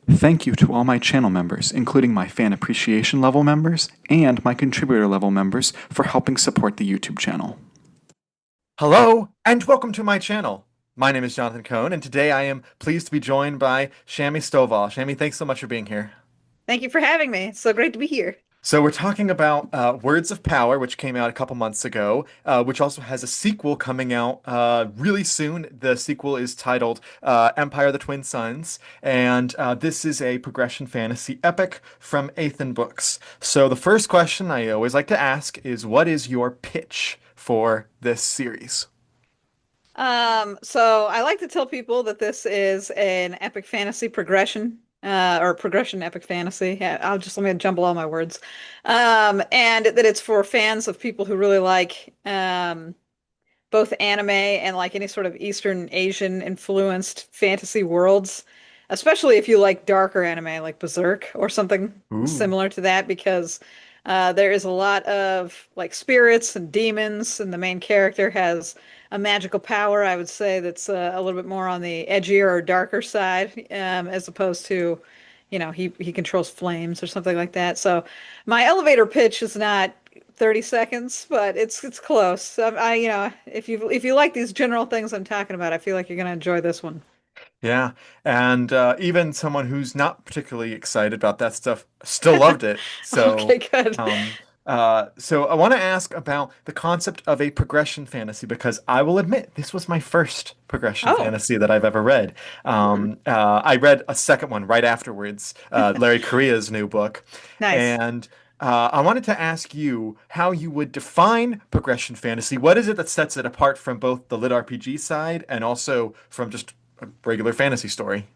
Thank you to all my channel members, including my fan appreciation level members and my contributor level members, for helping support the YouTube channel. Hello, and welcome to my channel. My name is Jonathan Cohn, and today I am pleased to be joined by Shami Stovall. Shami, thanks so much for being here. Thank you for having me. It's so great to be here. So we're talking about Words of Power, which came out a couple months ago, which also has a sequel coming out really soon. The sequel is titled Empire of the Twin Suns, and this is a progression fantasy epic from Athen Books. So the first question I always like to ask is, what is your pitch for this series? So I like to tell people that this is an epic fantasy progression, or progression epic fantasy. Yeah, let me jumble all my words. And that it's for fans of people who really like both anime and like any sort of Eastern Asian influenced fantasy worlds, especially if you like darker anime like Berserk or something Ooh. similar to that, because there is a lot of like spirits and demons, and the main character has a magical power. I would say that's a little bit more on the edgier or darker side, as opposed to, he controls flames or something like that. So my elevator pitch is not 30 seconds, but it's close. If you like these general things I'm talking about, I feel like you're gonna enjoy this one. Yeah, and even someone who's not particularly excited about that stuff still loved it. Okay, good. So I want to ask about the concept of a progression fantasy because I will admit this was my first progression Oh, fantasy that I've ever read. hmm. I read a second one right afterwards, Larry Correia's new book, Nice. and I wanted to ask you how you would define progression fantasy. What is it that sets it apart from both the lit RPG side and also from just a regular fantasy story?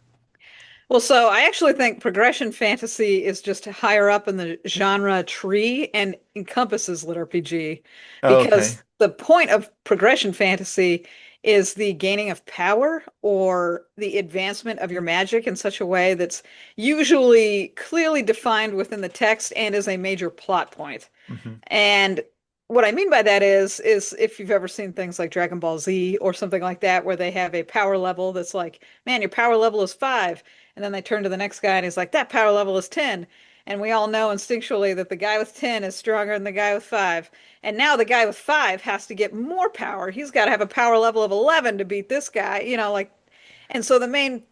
Well, so I actually think progression fantasy is just higher up in the genre tree and encompasses lit RPG, Oh, okay. because the point of progression fantasy is the gaining of power or the advancement of your magic in such a way that's usually clearly defined within the text and is a major plot point. Hmm. And what I mean by that is if you've ever seen things like Dragon Ball Z or something like that, where they have a power level that's like, man, your power level is 5. And then they turn to the next guy and he's like, that power level is 10. And we all know instinctually that the guy with 10 is stronger than the guy with 5. And now the guy with 5 has to get more power. He's got to have a power level of 11 to beat this guy, like, and so the main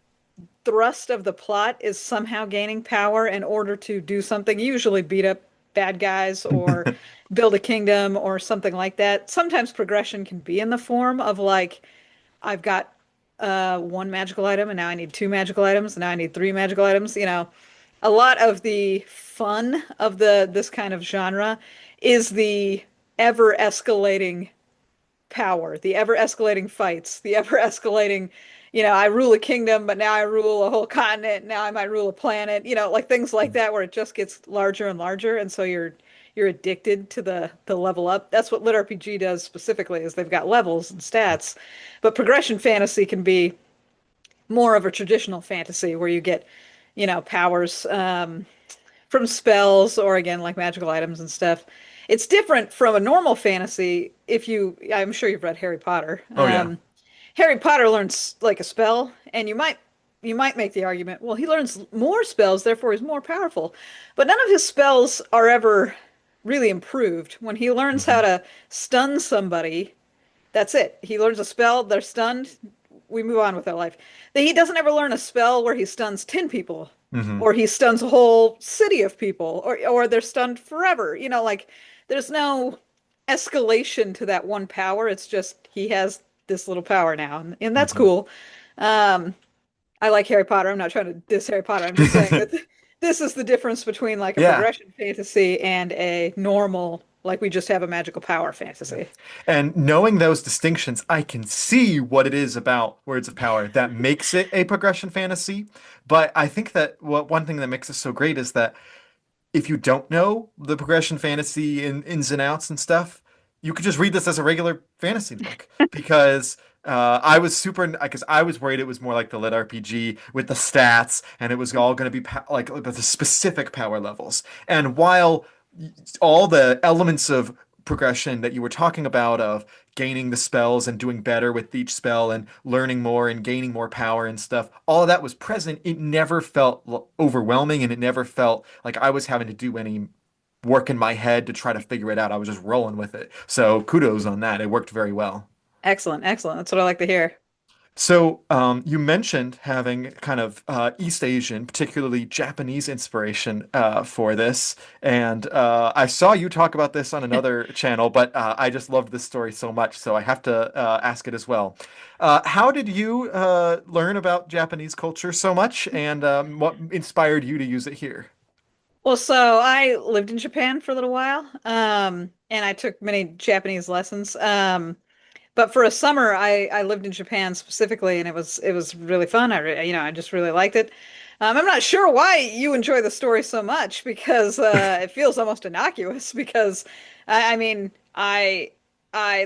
thrust of the plot is somehow gaining power in order to do something, usually beat up bad guys or build a kingdom or something like that. Sometimes progression can be in the form of like, I've got one magical item and now I need two magical items and now I need three magical items. A lot of the fun of this kind of genre is the ever escalating power, the ever escalating fights, the ever escalating, I rule a kingdom, but now I rule a whole continent. Now I might rule a planet, like things like that where it just gets larger and larger. And so you're addicted to the level up. That's what lit RPG does specifically, is they've got levels and stats. But progression fantasy can be more of a traditional fantasy where you get, powers from spells or again like magical items and stuff. It's different from a normal fantasy. I'm sure you've read Harry Potter. Oh yeah. Harry Potter learns like a spell, and you might make the argument, well, he learns more spells, therefore he's more powerful. But none of his spells are ever really improved. When he learns how Hmm. to stun somebody, that's it. He learns a spell, they're stunned, we move on with our life. He doesn't ever learn a spell where he stuns 10 people Hmm. or he stuns a whole city of people or they're stunned forever. Like there's no escalation to that one power. It's just he has this little power now, and that's Hmm. cool. Um, I like Harry Potter. I'm not trying to diss Harry Potter. I'm just saying that this is the difference between like a Yeah. progression fantasy and a normal, like we just have a magical power Yeah. fantasy. And knowing those distinctions, I can see what it is about Words of Power that makes it a progression fantasy. But I think that one thing that makes it so great is that if you don't know the progression fantasy ins and outs and stuff, you could just read this as a regular fantasy book because I was super because I was worried it was more like the lit RPG with the stats and it was all going to be like the specific power levels. And while all the elements of progression that you were talking about of gaining the spells and doing better with each spell and learning more and gaining more power and stuff. All of that was present. It never felt overwhelming, and it never felt like I was having to do any work in my head to try to figure it out. I was just rolling with it. So kudos on that. It worked very well. Excellent, excellent. That's what I like to hear. So, you mentioned having kind of East Asian, particularly Japanese inspiration for this, and I saw you talk about this on another channel, but I just loved this story so much, so I have to ask it as well. How did you learn about Japanese culture so much, and what inspired you to use it here? Well, so I lived in Japan for a little while, and I took many Japanese lessons. But for a summer, I lived in Japan specifically, and it was really fun. I just really liked it. I'm not sure why you enjoy the story so much because it feels almost innocuous. Because I mean, I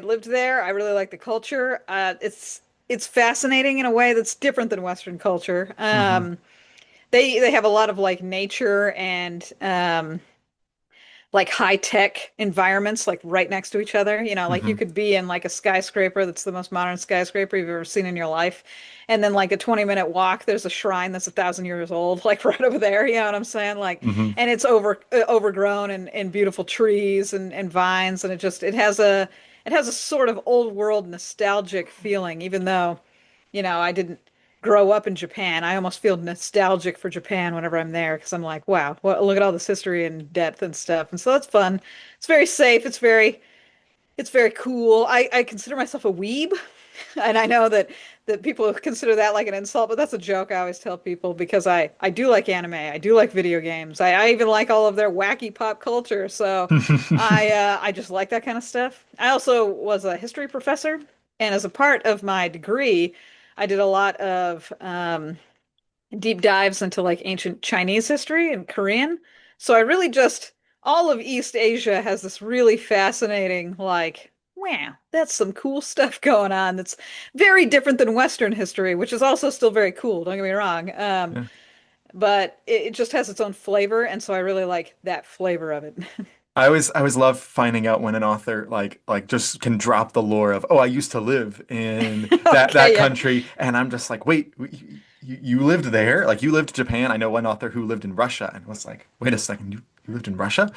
lived there. I really like the culture. It's fascinating in a way that's different than Western culture. Hmm. They have a lot of like nature and like high tech environments like right next to each other. Like you Hmm. could be in like a skyscraper that's the most modern skyscraper you've ever seen in your life. And then like a 20-minute walk, there's a shrine that's 1,000 years old, like right over there. You know what I'm saying? Like, Hmm. and it's overgrown and beautiful trees and vines. And it has a sort of old world nostalgic feeling, even though I didn't grow up in Japan. I almost feel nostalgic for Japan whenever I'm there because I'm like, wow, well, look at all this history and depth and stuff. And so that's fun. It's very safe. It's very cool. I consider myself a weeb, and I know that people consider that like an insult, but that's a joke I always tell people because I do like anime. I do like video games. I even like all of their wacky pop culture. So I just like that kind of stuff. I also was a history professor, and as a part of my degree, I did a lot of deep dives into like ancient Chinese history and Korean. So I really just all of East Asia has this really fascinating like wow, that's some cool stuff going on that's very different than Western history, which is also still very cool, don't get me wrong. But it just has its own flavor, and so I really like that flavor of it. I always love finding out when an author like just can drop the lore of, oh, I used to live in that Okay, yeah. country, and I'm just like, wait, you lived there? Like you lived in Japan? I know one author who lived in Russia, and was like, wait a second, you lived in Russia?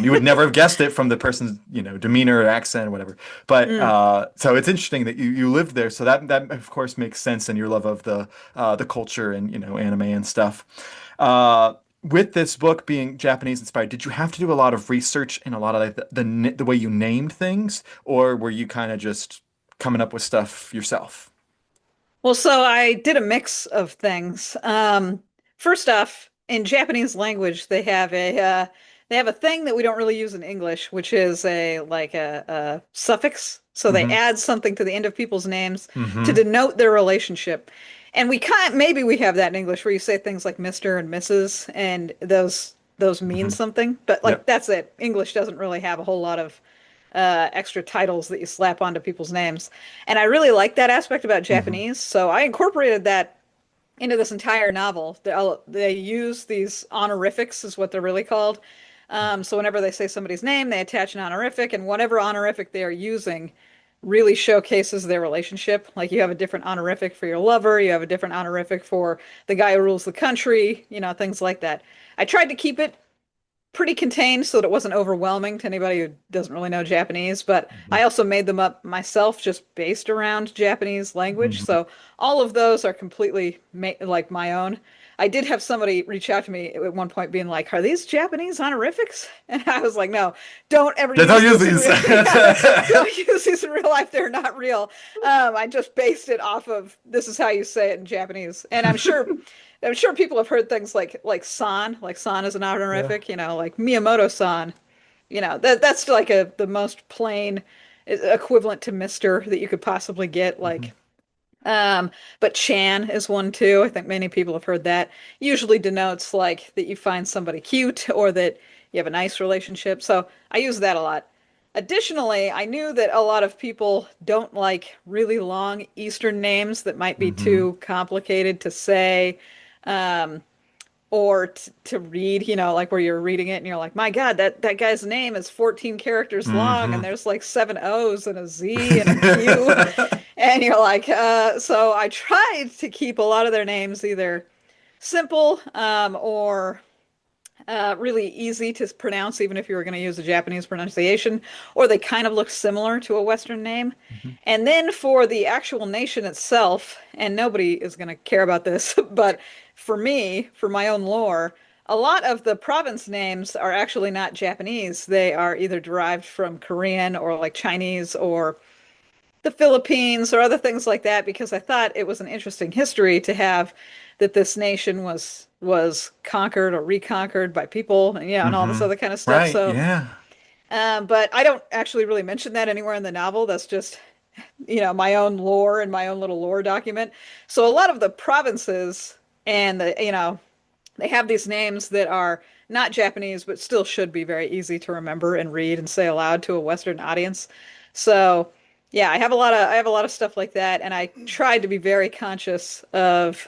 You would never have guessed it from the person's, demeanor or accent or whatever. But Mm. so it's interesting that you lived there. So that of course makes sense in your love of the culture and anime and stuff. With this book being Japanese inspired, did you have to do a lot of research in a lot of like the way you named things, or were you kind of just coming up with stuff yourself? Well, so I did a mix of things. First off, in Japanese language, they have a thing that we don't really use in English, which is a suffix. So they Hmm. add something to the end of people's names to Hmm. denote their relationship. And maybe we have that in English where you say things like Mr. and Mrs. and those mean Hmm. something, but like Yep. that's it. English doesn't really have a whole lot of extra titles that you slap onto people's names. And I really like that aspect about Hmm. Japanese, so I incorporated that into this entire novel. They use these honorifics, is what they're really called. So whenever they say somebody's name, they attach an honorific, and whatever honorific they are using really showcases their relationship. Like you have a different honorific for your lover, you have a different honorific for the guy who rules the country, things like that. I tried to keep it pretty contained so that it wasn't overwhelming to anybody who doesn't really know Japanese, but I also made them up myself just based around Japanese language. Hmm. So all of those are completely like my own. I did have somebody reach out to me at one point being like, "Are these Japanese honorifics?" And I was like, "No, don't ever Don't use use this in these. real yeah, don't use these in real life. They're not real." I just based it off of this is how you say it in Japanese. And I'm sure people have heard things like san is an Yeah. honorific, like Miyamoto-san. That's like the most plain equivalent to Mr. that you could possibly get. Hmm. Um, but Chan is one too. I think many people have heard that. Usually denotes like that you find somebody cute or that you have a nice relationship. So I use that a lot. Additionally, I knew that a lot of people don't like really long Eastern names that might be Hmm. too complicated to say. Um, or to read, like where you're reading it and you're like, my God, that guy's name is 14 characters long and Hmm. there's like seven O's and a Z and a Q. And you're like, so I tried to keep a lot of their names either simple or really easy to pronounce, even if you were going to use a Japanese pronunciation, or they kind of look similar to a Western name. And then for the actual nation itself, and nobody is going to care about this, but for me, for my own lore, a lot of the province names are actually not Japanese. They are either derived from Korean or like Chinese or the Philippines or other things like that because I thought it was an interesting history to have that this nation was conquered or reconquered by people and and all this Hmm. other kind of stuff. Right, So, yeah. but I don't actually really mention that anywhere in the novel. That's just, my own lore and my own little lore document. So a lot of the provinces and they have these names that are not Japanese, but still should be very easy to remember and read and say aloud to a Western audience. So, yeah, I have a lot of stuff like that, and I tried to be very conscious of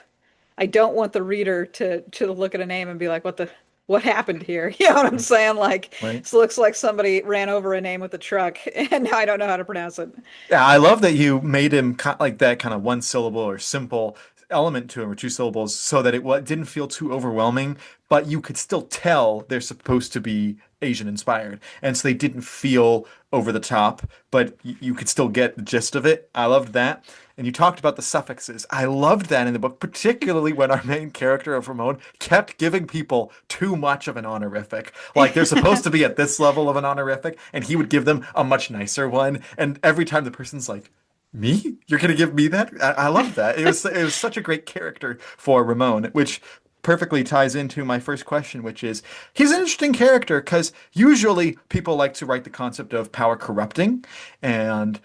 I don't want the reader to look at a name and be like, what happened here? You know what I'm saying? Like, Right. this looks like somebody ran over a name with a truck, and now I don't know how to pronounce it. Yeah, I love that you made him like that kind of one syllable or simple element to him or two syllables so that it didn't feel too overwhelming, but you could still tell they're supposed to be Asian inspired. And so they didn't feel over the top, but you could still get the gist of it. I loved that. And you talked about the suffixes. I loved that in the book, particularly when our main character of Ramon kept giving people too much of an honorific. Like they're supposed to be at this level of an honorific, and he would give them a much nicer one. And every time the person's like, me? You're gonna give me that? I love that. It was such a great character for Ramon, which perfectly ties into my first question, which is he's an interesting character because usually people like to write the concept of power corrupting, and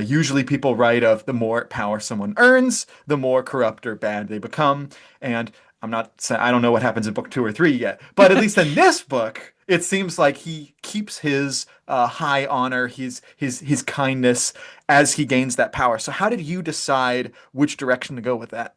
usually people write of the more power someone earns, the more corrupt or bad they become. And I'm not saying I don't know what happens in book two or three yet, but at least in this book, it seems like he keeps his high honor, his kindness as he gains that power. So how did you decide which direction to go with that?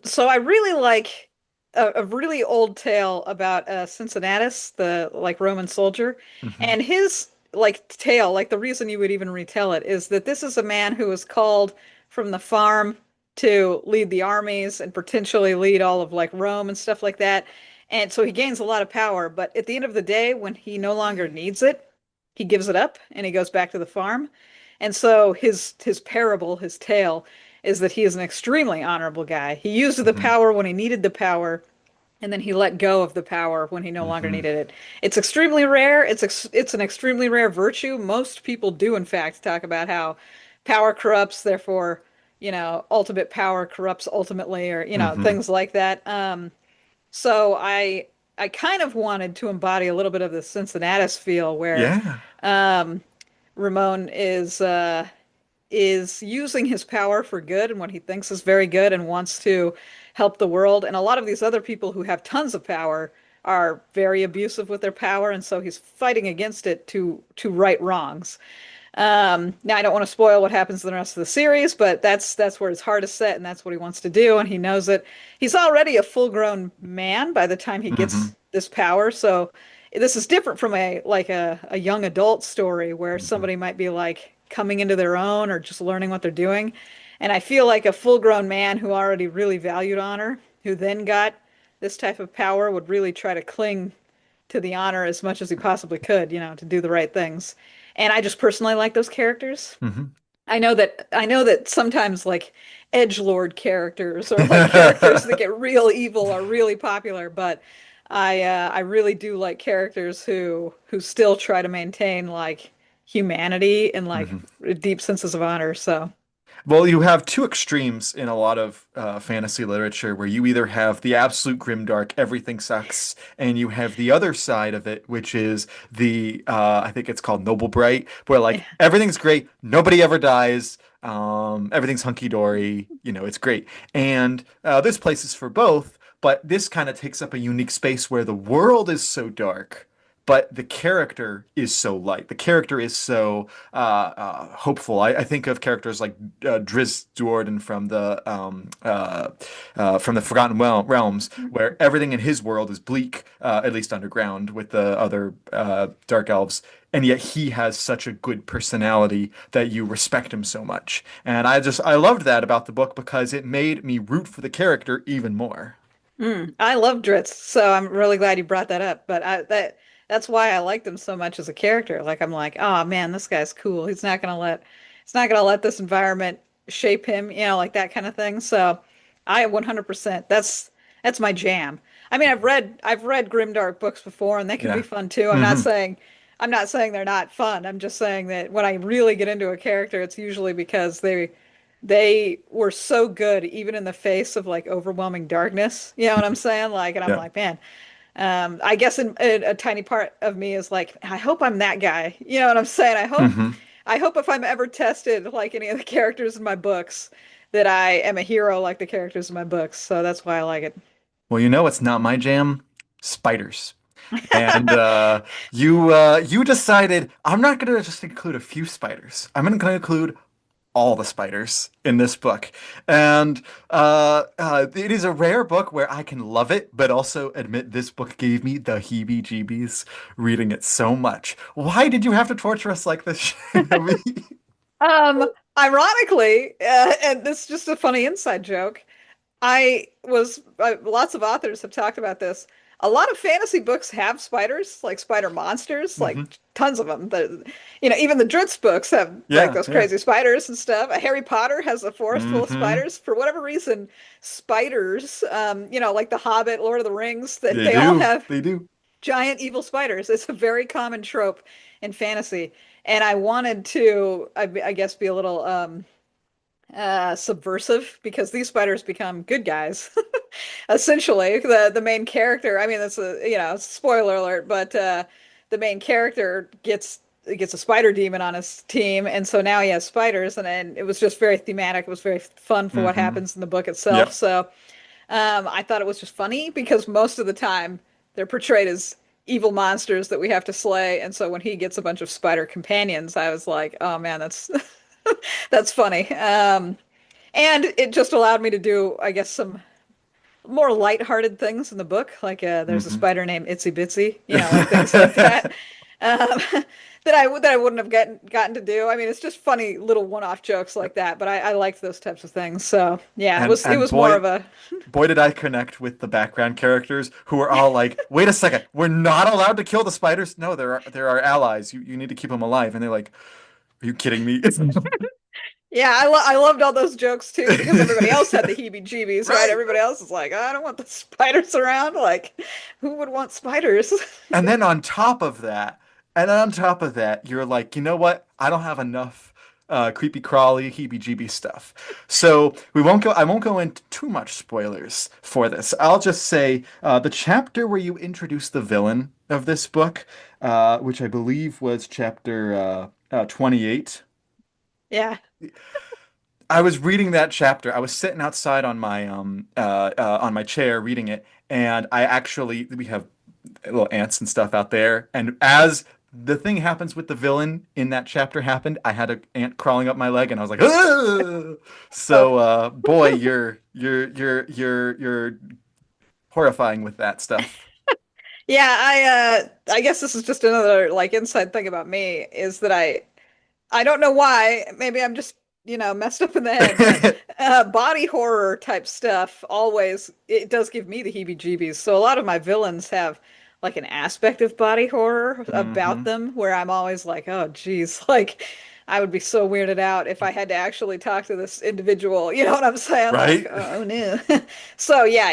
So I really like a really old tale about Cincinnatus, the like Roman soldier, Hmm. and his like tale, like the reason you would even retell it is that this is a man who was called from the farm to lead the armies and potentially lead all of like Rome and stuff like that. And so he gains a lot of power, but at the end of the day, when he no longer needs it, he gives it up and he goes back to the farm. And so his parable, his tale is that he is an extremely honorable guy. He used the Hmm. power when he needed the power, and then he let go of the power when he no longer Hmm. needed it. It's extremely rare. It's an extremely rare virtue. Most people do, in fact, talk about how power corrupts, therefore, ultimate power corrupts ultimately, or Hmm. things like that. So I kind of wanted to embody a little bit of the Cincinnatus feel, where Yeah. um, Ramon is using his power for good and what he thinks is very good and wants to help the world. And a lot of these other people who have tons of power are very abusive with their power, and so he's fighting against it to right wrongs. Now I don't want to spoil what happens in the rest of the series, but that's where his heart is set, and that's what he wants to do, and he knows it. He's already a full-grown man by the time he Hmm. gets this power, so this is different from a young adult story where Hmm. somebody might be like coming into their own or just learning what they're doing. And I feel like a full-grown man who already really valued honor, who then got this type of power, would really try to cling to the honor as much as he possibly could, to do the right things. And I just personally like those characters. Hmm. I know that sometimes like edgelord characters or like characters that get real evil are really popular, but I really do like characters who still try to maintain like humanity and like Hmm. deep senses of honor. So Well, you have two extremes in a lot of fantasy literature where you either have the absolute grimdark, everything sucks, and you have the other side of it, which is I think it's called Noble Bright, where like everything's great, nobody ever dies, everything's hunky dory, it's great. And this place is for both, but this kind of takes up a unique space where the world is so dark, but the character is so light. The character is so hopeful. I think of characters like Driz Duorden from the Forgotten Realms, where everything in his world is bleak, at least underground, with the other dark elves. And yet he has such a good personality that you respect him so much. And I loved that about the book because it made me root for the character even more. I love Dritz, so I'm really glad you brought that up. But that's why I liked him so much as a character. Like I'm like, oh man, this guy's cool. He's not gonna let this environment shape him, like that kind of thing. So I 100%. That's my jam. I mean, I've read grimdark books before, and they can be Yeah. fun too. Hmm. I'm not saying they're not fun. I'm just saying that when I really get into a character, it's usually because they were so good even in the face of like overwhelming darkness. You know what I'm saying? Like, and I'm Yeah. like, man, I guess in a tiny part of me is like, I hope I'm that guy. You know what I'm saying? Hmm. I hope if I'm ever tested like any of the characters in my books, that I am a hero like the characters in my books. So that's why I like it. Well, it's not my jam. Spiders. And you decided I'm not gonna just include a few spiders. I'm gonna include all the spiders in this book. And it is a rare book where I can love it, but also admit this book gave me the heebie-jeebies reading it so much. Why did you have to torture us like this, Shelby? Ironically, and this is just a funny inside joke. Lots of authors have talked about this. A lot of fantasy books have spiders, like spider monsters, like Hmm. tons of them. Even the Dritz books have like Yeah, those yeah. crazy spiders and stuff. Harry Potter has a forest full of Hmm. spiders. For whatever reason, spiders, like The Hobbit, Lord of the Rings, that They they all do. have They do. giant evil spiders. It's a very common trope in fantasy. And I wanted to, I guess, be a little subversive because these spiders become good guys. Essentially, the main character, I mean, that's spoiler alert, but the main character gets a spider demon on his team, and so now he has spiders, and it was just very thematic. It was very fun for what Hmm. happens in the book itself. Yep. So I thought it was just funny because most of the time they're portrayed as evil monsters that we have to slay, and so when he gets a bunch of spider companions, I was like, oh man, that's that's funny. And it just allowed me to do, I guess, some more lighthearted things in the book. Like there's a Hmm. spider named Itsy Bitsy, like things like that. Um, that I wouldn't have gotten to do. I mean, it's just funny little one-off jokes like that. But I liked those types of things. So yeah, it And was it and was more boy, of a boy, did I connect with the background characters who are all like, "Wait a second, we're not allowed to kill the spiders. No, they're our allies. You need to keep them alive." And they're like, "Are you kidding me?" yeah. I loved all those jokes too because everybody else had the heebie-jeebies, right? Right. Everybody else is like, I don't want the spiders around. Like, who would want spiders? And then on top of that, you're like, you know what? I don't have enough creepy crawly heebie-jeebie stuff. So I won't go into too much spoilers for this. I'll just say the chapter where you introduce the villain of this book, which I believe was chapter 28. Yeah. I was reading that chapter. I was sitting outside on my chair reading it, and we have little ants and stuff out there. And as the thing happens with the villain in that chapter happened, I had an ant crawling up my leg, and I was like, "Ugh!" Oh, So, boy, you're horrifying with that stuff. yeah. I guess this is just another like inside thing about me is that I don't know why. Maybe I'm just, messed up in the head, but body horror type stuff always it does give me the heebie-jeebies. So a lot of my villains have like an aspect of body horror about Hmm. them where I'm always like, oh geez, like I would be so weirded out if I had to actually talk to this individual. You know what I'm saying? Like, Right? oh no. So yeah,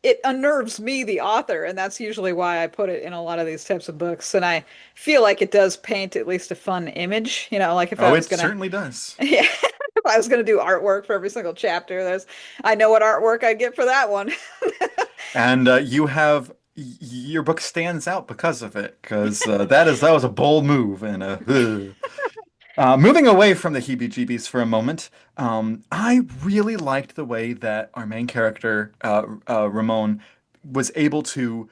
it unnerves me, the author, and that's usually why I put it in a lot of these types of books. And I feel like it does paint at least a fun image. Like if I Oh, was it gonna, certainly does. yeah, if I was gonna do artwork for every single chapter, I know what artwork I'd get for that one. And your book stands out because of it, because that was a bold move and moving away from the heebie-jeebies for a moment, I really liked the way that our main character, Ramon, was able to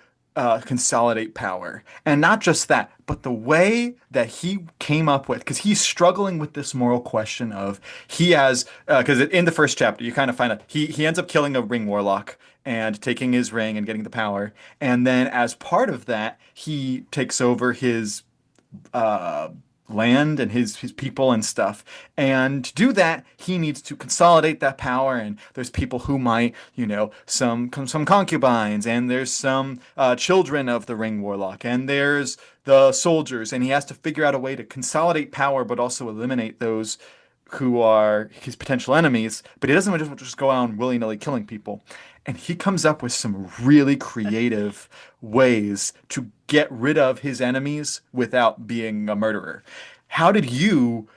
consolidate power. And not just that, but the way that he came up with, because he's struggling with this moral question of he has, because in the first chapter, you kind of find out he ends up killing a ring warlock and taking his ring and getting the power. And then as part of that, he takes over his uh, land and his people and stuff. And to do that, he needs to consolidate that power. And there's people who might, some concubines, and there's some children of the ring warlock, and there's the soldiers, and he has to figure out a way to consolidate power, but also eliminate those who are his potential enemies, but he doesn't just go out willy-nilly killing people. And he comes up with some really creative ways to get rid of his enemies without being a murderer. How did you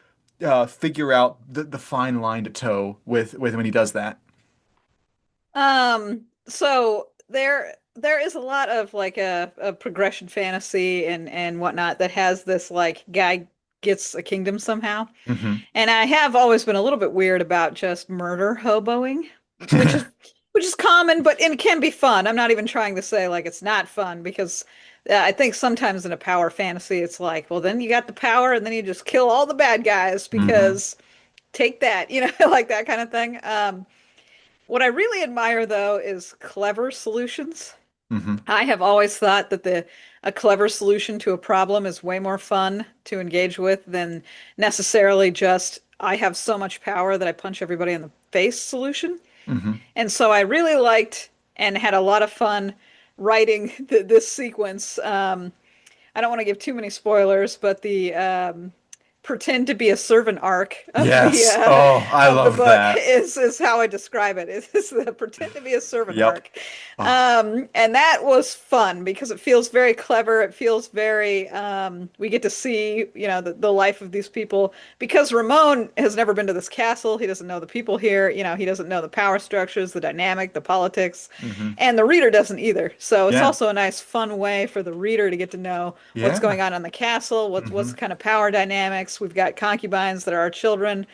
figure out the fine line to toe with when he does that? So there is a lot of like a progression fantasy and whatnot that has this like guy gets a kingdom somehow. Hmm. And I have always been a little bit weird about just murder hoboing, which is which is common, but it can be fun. I'm not even trying to say like it's not fun because I think sometimes in a power fantasy it's like, well, then you got the power and then you just kill all the bad guys Hmm. because take that, like that kind of thing. What I really admire though is clever solutions. Hmm. I have always thought that the a clever solution to a problem is way more fun to engage with than necessarily just I have so much power that I punch everybody in the face solution. Hmm. And so I really liked and had a lot of fun writing this sequence. I don't want to give too many spoilers, but the pretend to be a servant arc Yes. Oh, I of the love book that. is how I describe it. It's the pretend to be a servant Yep. arc. Oh. And that was fun because it feels very clever. It feels very we get to see, the life of these people because Ramon has never been to this castle. He doesn't know the people here, he doesn't know the power structures, the dynamic, the politics, Hmm. and the reader doesn't either. So it's Yeah. also a nice fun way for the reader to get to know what's Yeah. going on in the castle, what's Hmm. the kind of power dynamics. We've got concubines that are our children.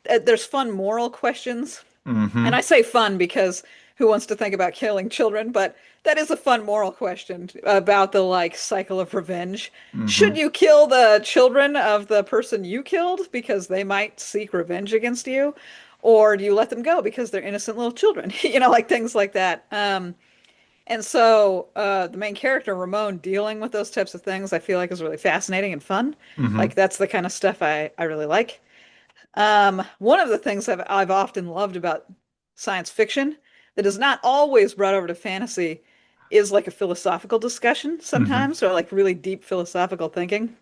There's fun moral questions. And Hmm. I say fun because who wants to think about killing children? But that is a fun moral question about the like cycle of revenge. Should Hmm. you kill the children of the person you killed because they might seek revenge against you? Or do you let them go because they're innocent little children? Like things like that. And so the main character, Ramon, dealing with those types of things, I feel like is really fascinating and fun. Hmm. Like that's the kind of stuff I really like. One of the things I've often loved about science fiction that is not always brought over to fantasy is like a philosophical discussion Hmm. sometimes, or like really deep philosophical thinking.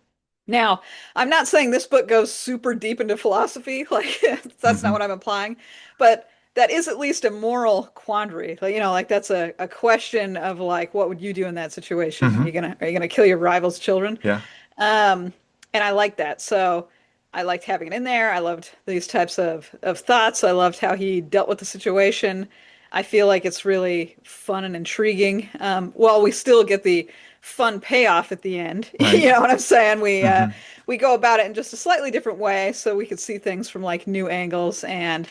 Now, I'm not saying this book goes super deep into philosophy, like that's not Hmm. what I'm implying, but that is at least a moral quandary. Like that's a question of like, what would you do in that situation? Hmm. Are you gonna kill your rival's children? Yeah. Um, and I like that. So I liked having it in there. I loved these types of thoughts. I loved how he dealt with the situation. I feel like it's really fun and intriguing. While we still get the fun payoff at the end. Right. You know what I'm saying? Hmm. We go about it in just a slightly different way, so we could see things from like new angles. And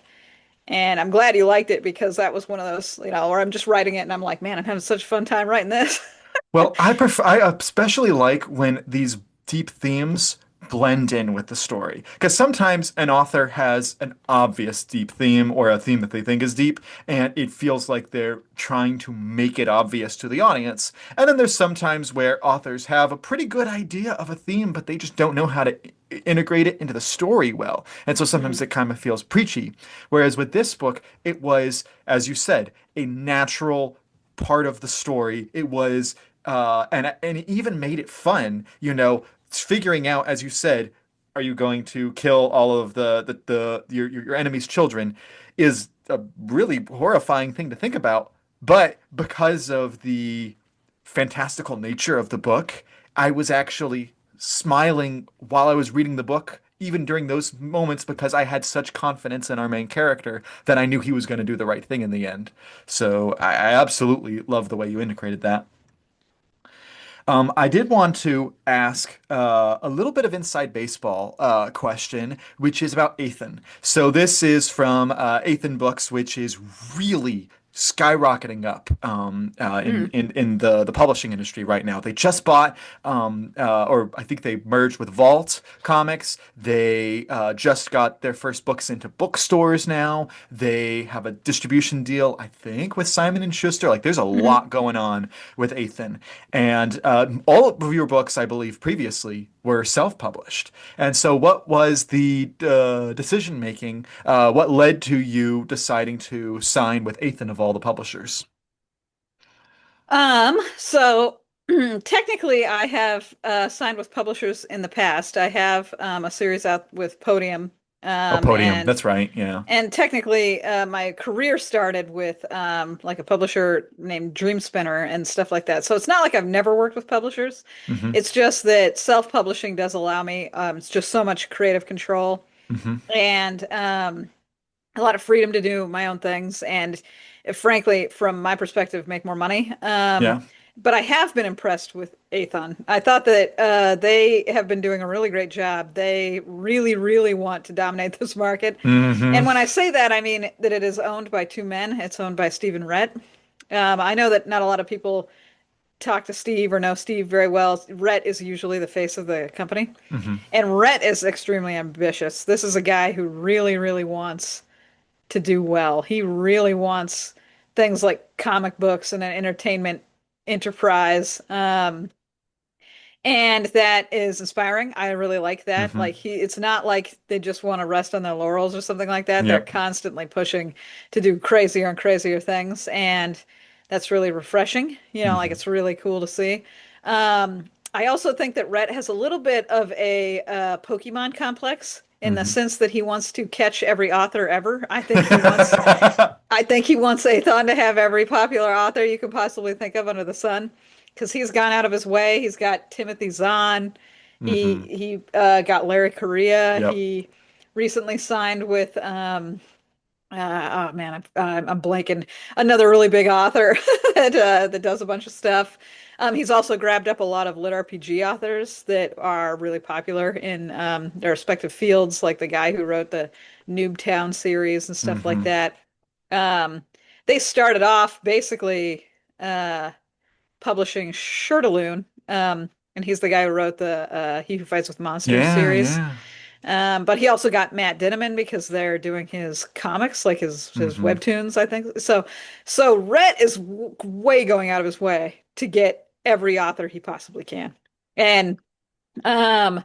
I'm glad you liked it because that was one of those, where I'm just writing it and I'm like, man, I'm having such a fun time writing this. Well, I especially like when these deep themes blend in with the story. Because sometimes an author has an obvious deep theme or a theme that they think is deep, and it feels like they're trying to make it obvious to the audience. And then there's sometimes where authors have a pretty good idea of a theme, but they just don't know how to integrate it into the story well. And so sometimes Mhm. it kind of feels preachy. Whereas with this book, it was, as you said, a natural part of the story. It was and it even made it fun, figuring out, as you said, are you going to kill all of your enemy's children is a really horrifying thing to think about. But because of the fantastical nature of the book, I was actually smiling while I was reading the book, even during those moments, because I had such confidence in our main character that I knew he was going to do the right thing in the end. So I absolutely love the way you integrated that. I did want to ask a little bit of inside baseball question, which is about Ethan. So this is from Ethan Books, which is really skyrocketing up Mm. in the publishing industry right now. They just bought, or I think they merged with Vault Comics. They just got their first books into bookstores now. They have a distribution deal, I think, with Simon and Schuster. Like, there's a Hmm. lot going on with Ethan, and all of your books, I believe, previously were self-published. And so, what was the decision making? What led to you deciding to sign with Ethan of all the publishers? So technically I have signed with publishers in the past. I have a series out with Podium. Oh, Um, Podium. and That's right. Yeah. and technically my career started with like a publisher named Dream Spinner and stuff like that. So it's not like I've never worked with publishers. Hmm. It's just that self-publishing does allow me it's just so much creative control Hmm. and a lot of freedom to do my own things and frankly, from my perspective, make more money. Yeah. But I have been impressed with Aethon. I thought that they have been doing a really great job. They really, really want to dominate this market. Hmm. And when I say that, I mean that it is owned by two men. It's owned by Steve and Rhett. I know that not a lot of people talk to Steve or know Steve very well. Rhett is usually the face of the company. Hmm. And Rhett is extremely ambitious. This is a guy who really, really wants to do well. He really wants things like comic books and an entertainment enterprise. And that is inspiring. I really like that. Hmm. Like it's not like they just want to rest on their laurels or something like that. They're Yep. constantly pushing to do crazier and crazier things, and that's really refreshing. Like Hmm. it's really cool to see. I also think that Rhett has a little bit of a Pokemon complex in the Hmm. sense that he wants to catch every author ever. I think he wants Athon to have every popular author you could possibly think of under the sun, because he's gone out of his way. He's got Timothy Zahn. He Hmm. he got Larry Correia. Yep. He recently signed with oh man, I'm blanking. Another really big author that does a bunch of stuff. He's also grabbed up a lot of lit RPG authors that are really popular in their respective fields, like the guy who wrote the Noobtown series and stuff like Hmm. that. Um, they started off basically uh, publishing Shirtaloon, and he's the guy who wrote the He Who Fights with Monsters Yeah, series. yeah. But he also got Matt Dinneman because they're doing his comics, like his Hmm. webtoons, I think. So Rhett is w way going out of his way to get every author he possibly can. And um,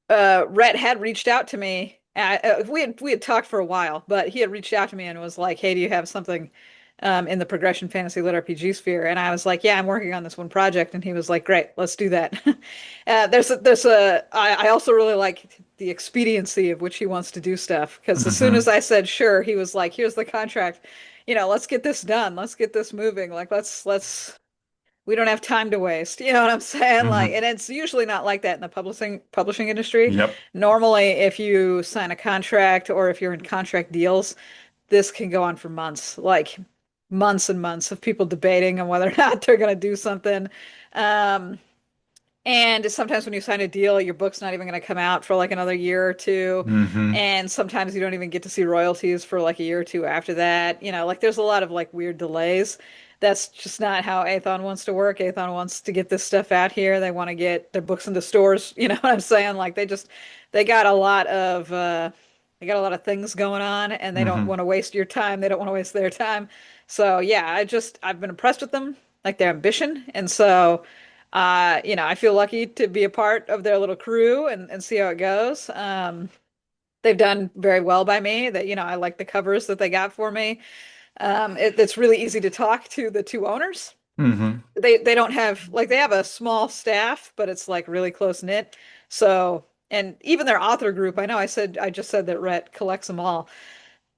Rhett had reached out to me. We had talked for a while, but he had reached out to me and was like, "Hey, do you have something in the progression fantasy lit RPG sphere?" And I was like, "Yeah, I'm working on this one project." And he was like, "Great, let's do that." I also really like the expediency of which he wants to do stuff because as soon Hmm. as I said sure, he was like, "Here's the contract. Let's get this done. Let's get this moving. Like, let's we don't have time to waste." You know what I'm saying? Like, Hmm. and it's usually not like that in the publishing industry. Yep. Normally, if you sign a contract or if you're in contract deals, this can go on for months, like months and months of people debating on whether or not they're going to do something. Um, and sometimes when you sign a deal, your book's not even going to come out for like another year or two. Hmm. And sometimes you don't even get to see royalties for like a year or two after that. Like there's a lot of like weird delays. That's just not how Athon wants to work. Athon wants to get this stuff out here. They want to get their books into stores. You know what I'm saying? Like they got a lot of things going on and they don't Hmm. want to waste your time. They don't want to waste their time. So yeah, I've been impressed with them, like their ambition. And so I feel lucky to be a part of their little crew and see how it goes. They've done very well by me. I like the covers that they got for me. It's really easy to talk to the two owners. Hmm. They don't have like they have a small staff, but it's like really close knit. So, and even their author group, I just said that Rhett collects them all,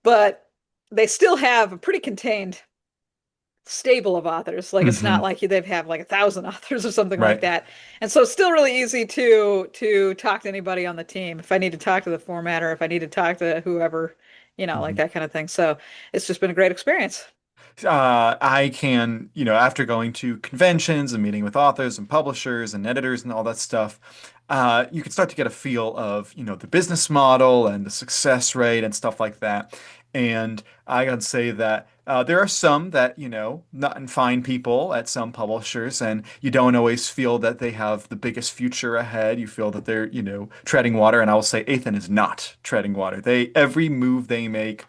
but they still have a pretty contained stable of authors. Like it's not Hmm. like they've have like 1,000 authors or something like Right. that. And so it's still really easy to talk to anybody on the team if I need to talk to the formatter, if I need to talk to whoever, like Mhm. that kind of thing. So it's just been a great experience. I can, after going to conventions and meeting with authors and publishers and editors and all that stuff, you can start to get a feel of, the business model and the success rate and stuff like that. And I gotta say that there are some that, not fine people at some publishers, and you don't always feel that they have the biggest future ahead. You feel that they're, treading water. And I will say Ethan is not treading water. Every move they make,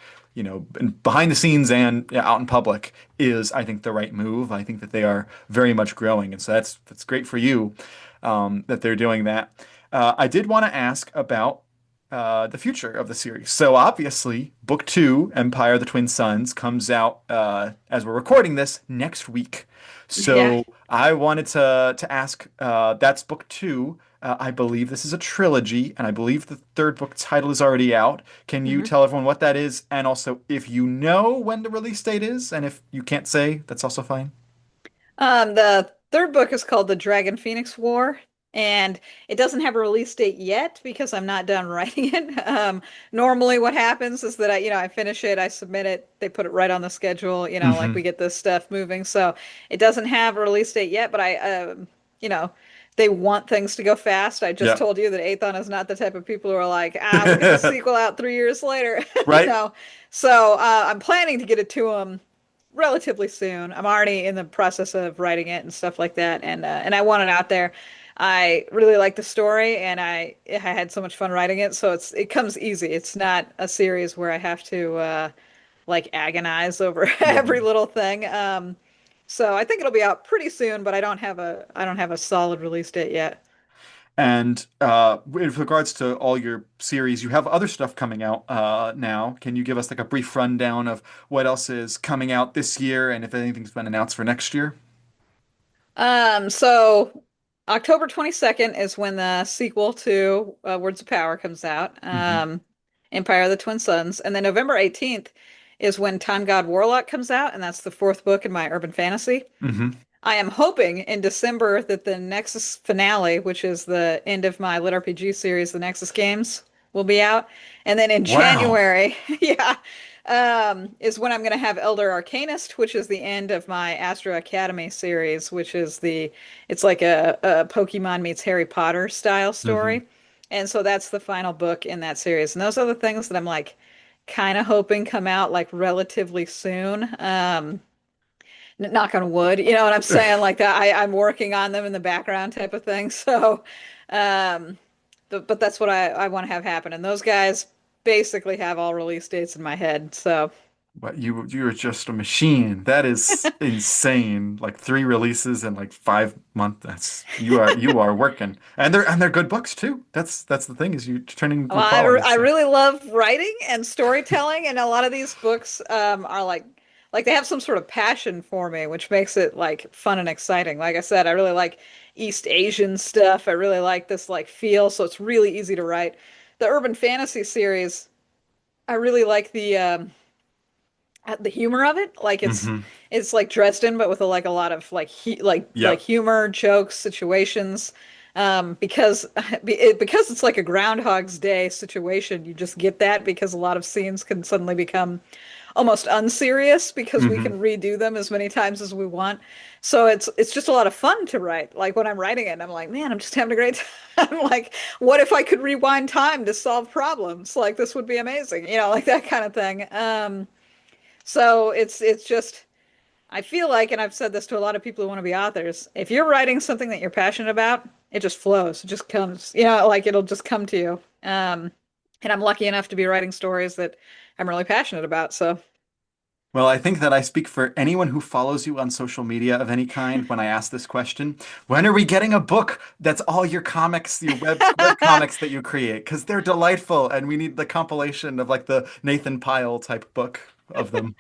behind the scenes and yeah, out in public is, I think, the right move. I think that they are very much growing. And so that's great for you, that they're doing that. I did want to ask about the future of the series. So obviously, book two, Empire of the Twin Suns, comes out as we're recording this next week. Yeah. So I wanted to ask, that's book two. I believe this is a trilogy, and I believe the third book title is already out. Can you Mhm. tell everyone what that is? And also, if you know when the release date is, and if you can't say, that's also fine. The third book is called The Dragon Phoenix War, and it doesn't have a release date yet because I'm not done writing it. Normally, what happens is that I finish it, I submit it, they put it right on the schedule, like Hmm. we get this stuff moving. So it doesn't have a release date yet, but you know, they want things to go fast. I just Yeah. told you that Athon is not the type of people who are like, we'll get the sequel out 3 years later, you Right? know. So I'm planning to get it to them relatively soon. I'm already in the process of writing it and stuff like that, and I want it out there. I really like the story, and I had so much fun writing it, so it comes easy. It's not a series where I have to like agonize over every Mhm. little thing. So I think it'll be out pretty soon, but I don't have a solid release date yet. And with regards to all your series, you have other stuff coming out now. Can you give us like a brief rundown of what else is coming out this year and if anything's been announced for next year? So October 22nd is when the sequel to Words of Power comes out, Hmm. Empire of the Twin Suns, and then November 18th is when Time God Warlock comes out, and that's the fourth book in my urban fantasy. Hmm. I am hoping in December that the Nexus finale, which is the end of my Lit RPG series, the Nexus games, will be out. And then in Wow. January, yeah, is when I'm going to have Elder Arcanist, which is the end of my Astro Academy series, it's like a Pokemon meets Harry Potter style Hmm. story. And so that's the final book in that series. And those are the things that I'm like kind of hoping come out like relatively soon. Knock on wood, you know what I'm saying? Like that, I'm working on them in the background type of thing. So, um, but that's what I want to have happen. And those guys basically have all release dates in my head. So, But you're just a machine. That is insane. Like three releases in like 5 months. That's you are working. And they're good books too. That's the thing is you turning well, good quality. I So really love writing and storytelling, and a lot of these books are like they have some sort of passion for me, which makes it like fun and exciting. Like I said, I really like East Asian stuff. I really like this like feel, so it's really easy to write. The urban fantasy series, I really like the humor of it. Like hmm. it's like Dresden, but with a lot of like Yep. humor, jokes, situations. Because because it's like a Groundhog's Day situation, you just get that because a lot of scenes can suddenly become almost unserious because we Hmm. can redo them as many times as we want. So it's just a lot of fun to write. Like when I'm writing it, and I'm like, man, I'm just having a great time. Like, what if I could rewind time to solve problems? Like this would be amazing, like that kind of thing. So it's just I feel like, and I've said this to a lot of people who want to be authors, if you're writing something that you're passionate about, it just flows. It just comes, like it'll just come to you. And I'm lucky enough to be writing stories that I'm really passionate about. So Well, I think that I speak for anyone who follows you on social media of any kind when I ask this question. When are we getting a book that's all your comics, your web comics that you create? Because they're delightful, and we need the compilation of like the Nathan Pyle type book of them.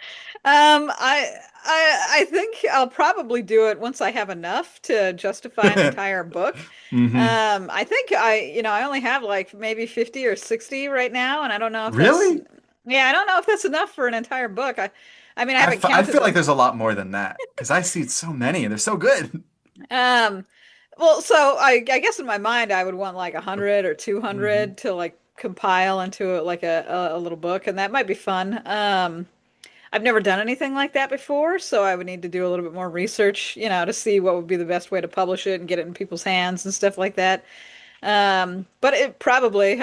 I think I'll probably do it once I have enough to justify an entire book. Hmm. I think I only have like maybe 50 or 60 right now, and I don't know if that's Really? yeah, I don't know if that's enough for an entire book. I mean, I haven't I counted feel like them. there's a lot more than that because I see so many and they're so good. Um, well, so I guess in my mind I would want like 100 or Hmm. 200 to like compile into like a little book, and that might be fun. I've never done anything like that before, so I would need to do a little bit more research, to see what would be the best way to publish it and get it in people's hands and stuff like that. But it probably,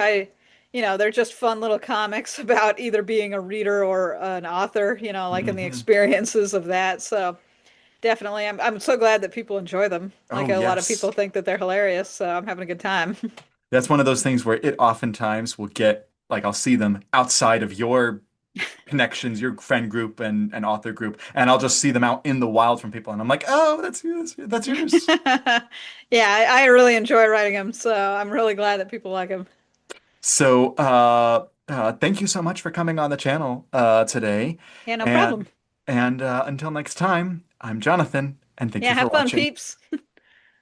they're just fun little comics about either being a reader or an author, like in the Hmm. experiences of that. So definitely, I'm so glad that people enjoy them. Like Oh, a lot of yes. people think that they're hilarious, so I'm having a good time. That's one of those things where it oftentimes will get, like, I'll see them outside of your connections, your friend group and author group, and I'll just see them out in the wild from people, and I'm like, oh, that's yours. Yeah, I really enjoy writing them, so I'm really glad that people like them. So, thank you so much for coming on the channel today, Yeah, no problem. and until next time, I'm Jonathan, and thank Yeah, you for have fun, watching. peeps.